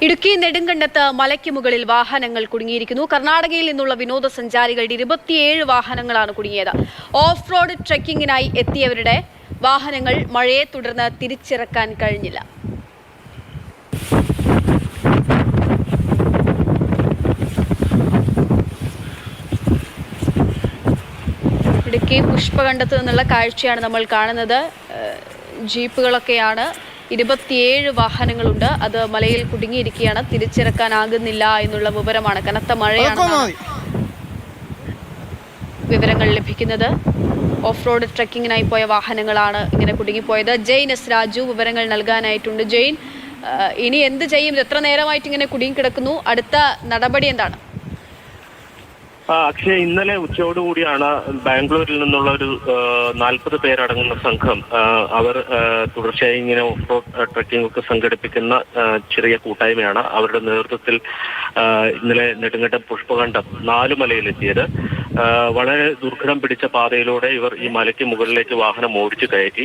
ഇടുക്കി നെടുങ്കണ്ടത്ത് മലയ്ക്ക് മുകളിൽ വാഹനങ്ങൾ കുടുങ്ങിയിരിക്കുന്നു. കർണാടകയിൽ നിന്നുള്ള വിനോദസഞ്ചാരികളുടെ 27 വാഹനങ്ങളാണ് കുടുങ്ങിയത്. ഓഫ് റോഡ് ട്രെക്കിങ്ങിനായി എത്തിയവരുടെ വാഹനങ്ങൾ മഴയെ തുടർന്ന് തിരിച്ചിറക്കാൻ കഴിഞ്ഞില്ല. ഇടുക്കി പുഷ്പകണ്ഡത്ത് നിന്നുള്ള കാഴ്ചയാണ് നമ്മൾ കാണുന്നത്. ജീപ്പുകളൊക്കെയാണ്. 27 വാഹനങ്ങളുണ്ട്. അത് മലയിൽ കുടുങ്ങിയിരിക്കുകയാണ്. തിരിച്ചിറക്കാനാകുന്നില്ല എന്നുള്ള വിവരമാണ്. കനത്ത മഴയാണ് വിവരങ്ങൾ ലഭിക്കുന്നത്. ഓഫ് റോഡ് ട്രെക്കിങ്ങിനായി പോയ വാഹനങ്ങളാണ് ഇങ്ങനെ കുടുങ്ങിപ്പോയത്. ജെയിൻ എസ് രാജു വിവരങ്ങൾ നൽകാനായിട്ടുണ്ട്. ജെയിൻ, ഇനി എന്ത് ചെയ്യും? എത്ര നേരമായിട്ട് ഇങ്ങനെ കുടുങ്ങിക്കിടക്കുന്നു? അടുത്ത നടപടി എന്താണ്? അക്ഷയ്, ഇന്നലെ ഉച്ചയോടുകൂടിയാണ് ബാംഗ്ലൂരിൽ നിന്നുള്ള ഒരു 40 പേരടങ്ങുന്ന സംഘം, അവർ തുടർച്ചയായി ഇങ്ങനെ ഓഫ് റോഡ് ട്രക്കിംഗ് ഒക്കെ സംഘടിപ്പിക്കുന്ന ചെറിയ കൂട്ടായ്മയാണ്. അവരുടെ നേതൃത്വത്തിൽ ഇന്നലെ നെടുങ്കണ്ടം പുഷ്പകണ്ഡം 4 മലയിലെത്തിയത്. വളരെ ദുർഘടം പിടിച്ച പാതയിലൂടെ ഇവർ ഈ മലയ്ക്ക് മുകളിലേക്ക് വാഹനം ഓടിച്ചു കയറ്റി.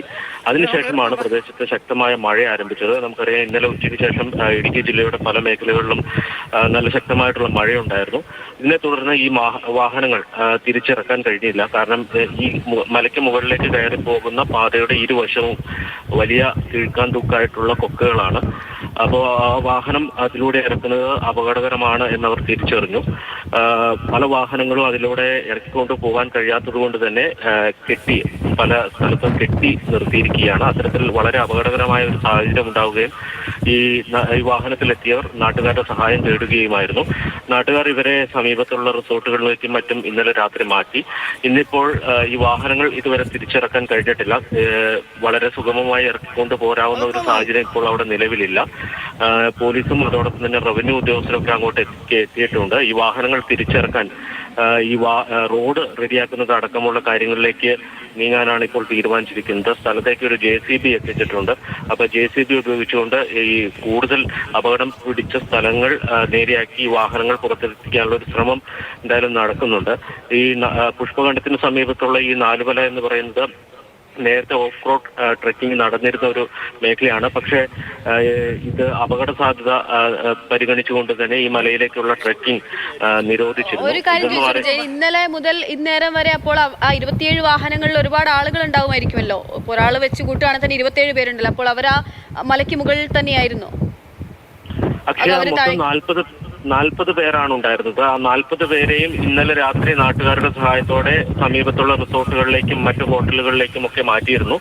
അതിനുശേഷമാണ് പ്രദേശത്ത് ശക്തമായ മഴ ആരംഭിച്ചത്. നമുക്കറിയാം, ഇന്നലെ ഉച്ചയ്ക്ക് ശേഷം ഇടുക്കി ജില്ലയുടെ പല മേഖലകളിലും നല്ല ശക്തമായിട്ടുള്ള മഴയുണ്ടായിരുന്നു. ഇതിനെ തുടർന്ന് ഈ വാഹനങ്ങൾ തിരിച്ചിറക്കാൻ കഴിഞ്ഞില്ല. കാരണം ഈ മലയ്ക്ക് മുകളിലേക്ക് കയറി പോകുന്ന പാതയുടെ ഇരുവശവും വലിയ കീഴ്ക്കാൻ തൂക്കായിട്ടുള്ള കൊക്കുകളാണ്. അപ്പോൾ ആ വാഹനം അതിലൂടെ ഇറക്കുന്നത് അപകടകരമാണ് എന്നവർ തിരിച്ചറിഞ്ഞു. പല വാഹനങ്ങളും അതിലൂടെ ഇറക്കിക്കൊണ്ട് പോകാൻ കഴിയാത്തത് കൊണ്ട് തന്നെ പല സ്ഥലത്തും കെട്ടി നിർത്തിയിരിക്കുകയാണ്. അത്തരത്തിൽ വളരെ അപകടകരമായ ഒരു സാഹചര്യം ഉണ്ടാവുകയും ഈ വാഹനത്തിലെത്തിയവർ നാട്ടുകാരുടെ സഹായം തേടുകയുമായിരുന്നു. നാട്ടുകാർ ഇവരെ സമീപത്തുള്ള റിസോർട്ടുകളിലേക്കും മറ്റും ഇന്നലെ രാത്രി മാറ്റി. ഇന്നിപ്പോൾ ഈ വാഹനങ്ങൾ ഇതുവരെ തിരിച്ചിറക്കാൻ കഴിഞ്ഞിട്ടില്ല. വളരെ സുഗമമായി ഇറക്കിക്കൊണ്ട് പോരാവുന്ന ഒരു സാഹചര്യം ഇപ്പോൾ അവിടെ നിലവിലില്ല. പോലീസും അതോടൊപ്പം തന്നെ റവന്യൂ ഉദ്യോഗസ്ഥരൊക്കെ അങ്ങോട്ട് എത്തിയിട്ടുണ്ട്. ഈ വാഹനങ്ങൾ തിരിച്ചിറക്കാൻ ഈ റോഡ് റെഡിയാക്കുന്നത് അടക്കമുള്ള കാര്യങ്ങളിലേക്ക് നീങ്ങാനാണ് ഇപ്പോൾ തീരുമാനിച്ചിരിക്കുന്നത്. സ്ഥലത്തേക്ക് ഒരു JCB എത്തിച്ചിട്ടുണ്ട്. അപ്പൊ JCB ഉപയോഗിച്ചുകൊണ്ട് ഈ കൂടുതൽ അപകടം പിടിച്ച സ്ഥലങ്ങൾ നേരെയാക്കി ഈ വാഹനങ്ങൾ പുറത്തെത്തിക്കാനുള്ള ഒരു ശ്രമം എന്തായാലും നടക്കുന്നുണ്ട്. ഈ പുഷ്പകണ്ഡത്തിന് സമീപത്തുള്ള ഈ 4 മല എന്ന് പറയുന്നത് നേരത്തെ ഓഫ് റോഡ് ട്രെക്കിംഗ് നടന്നിരുന്ന ഒരു മേഖലയാണ്. പക്ഷേ ഇത് അപകട സാധ്യത പരിഗണിച്ചുകൊണ്ട് തന്നെ ഈ മലയിലേക്കുള്ള ട്രെക്കിംഗ് നിരോധിച്ചിരുന്നു. ഒരു കാര്യം, ഇന്നലെ മുതൽ ഇന്നേരം വരെ അപ്പോൾ ആ 27 വാഹനങ്ങളിൽ ഒരുപാട് ആളുകൾ ഉണ്ടാവുമായിരിക്കുമല്ലോ. ഒരാൾ വെച്ച് കൂട്ടുകയാണെങ്കിൽ തന്നെ 27 പേരുണ്ടല്ലോ. അപ്പോൾ അവർ ആ മലയ്ക്ക് മുകളിൽ തന്നെയായിരുന്നു. അക്ഷയ, 40 പേരാണ് ഉണ്ടായിരുന്നത്. ആ 40 പേരെയും ഇന്നലെ രാത്രി നാട്ടുകാരുടെ സഹായത്തോടെ സമീപത്തുള്ള റിസോർട്ടുകളിലേക്കും മറ്റു ഹോട്ടലുകളിലേക്കും ഒക്കെ മാറ്റിയിരുന്നു.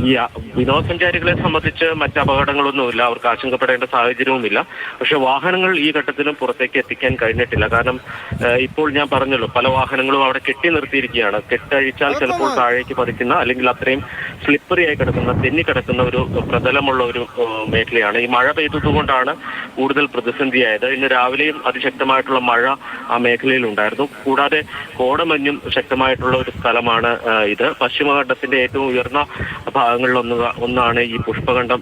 ഈ വിനോദസഞ്ചാരികളെ സംബന്ധിച്ച് മറ്റ് അപകടങ്ങളൊന്നുമില്ല, അവർക്ക് ആശങ്കപ്പെടേണ്ട സാഹചര്യവുമില്ല. പക്ഷെ വാഹനങ്ങൾ ഈ ഘട്ടത്തിലും പുറത്തേക്ക് എത്തിക്കാൻ കഴിഞ്ഞിട്ടില്ല. കാരണം ഇപ്പോൾ ഞാൻ പറഞ്ഞല്ലോ, പല വാഹനങ്ങളും അവിടെ കെട്ടി നിർത്തിയിരിക്കുകയാണ്. കെട്ടഴിച്ചാൽ ചിലപ്പോൾ താഴേക്ക് പതിക്കുന്ന, അല്ലെങ്കിൽ അത്രയും സ്ലിപ്പറി ആയി കിടക്കുന്ന, തെന്നിക്കിടക്കുന്ന ഒരു പ്രതലമുള്ള ഒരു മേഖലയാണ്. ഈ മഴ പെയ്തതുകൊണ്ടാണ് കൂടുതൽ പ്രതിസന്ധിയായത്. ഇന്ന് രാവിലെയും അതിശക്തമായിട്ടുള്ള മഴ ആ മേഖലയിൽ ഉണ്ടായിരുന്നു. കൂടാതെ കോടമഞ്ഞും ശക്തമായിട്ടുള്ള ഒരു സ്ഥലമാണ് ഇത്. പശ്ചിമഘട്ടത്തിന്റെ ഏറ്റവും ഉയർന്ന ഭാഗങ്ങളിൽ ഒന്നാണ് ഈ പുഷ്പകണ്ഡം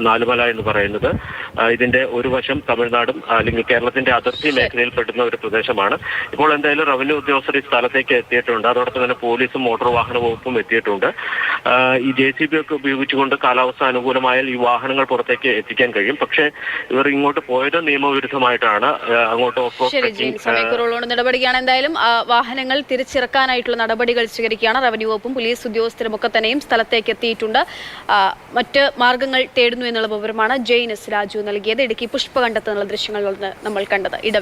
4 മല എന്ന് പറയുന്നത്. ഇതിന്റെ ഒരു വശം തമിഴ്നാടും അല്ലെങ്കിൽ കേരളത്തിന്റെ അതിർത്തി മേഖലയിൽ പെടുന്ന ഒരു പ്രദേശമാണ്. ഇപ്പോൾ എന്തായാലും റവന്യൂ ഉദ്യോഗസ്ഥർ ഈ സ്ഥലത്തേക്ക് എത്തിയിട്ടുണ്ട്. അതോടൊപ്പം തന്നെ പോലീസും മോട്ടോർ വാഹന വകുപ്പും എത്തിയിട്ടുണ്ട്. ഈ JCB ഒക്കെ ഉപയോഗിച്ചുകൊണ്ട് കാലാവസ്ഥ അനുകൂലമായാൽ ഈ വാഹനങ്ങൾ പുറത്തേക്ക് എത്തിക്കാൻ കഴിയും. പക്ഷേ ഇവർ ഇങ്ങോട്ട് പോയത് നിയമവിരുദ്ധമായിട്ടാണ്. അങ്ങോട്ട് സമയക്കുറവുള്ള നടപടിയാണ്. എന്തായാലും വാഹനങ്ങൾ തിരിച്ചിറക്കാനായിട്ടുള്ള നടപടികൾ സ്വീകരിക്കുകയാണ്. റവന്യൂ വകുപ്പും പോലീസ് ഉദ്യോഗസ്ഥരും ഒക്കെ തന്നെയും സ്ഥലത്തേക്ക് എത്തിയിട്ടുണ്ട്. മറ്റ് മാർഗങ്ങൾ തേടുന്നു എന്നുള്ള വിവരമാണ് ജെയിൻ എസ് രാജു നൽകിയത്. ഇടുക്കി പുഷ്പകണ്ഡത്ത് നിന്നുള്ള ദൃശ്യങ്ങൾ നമ്മൾ കണ്ടത്.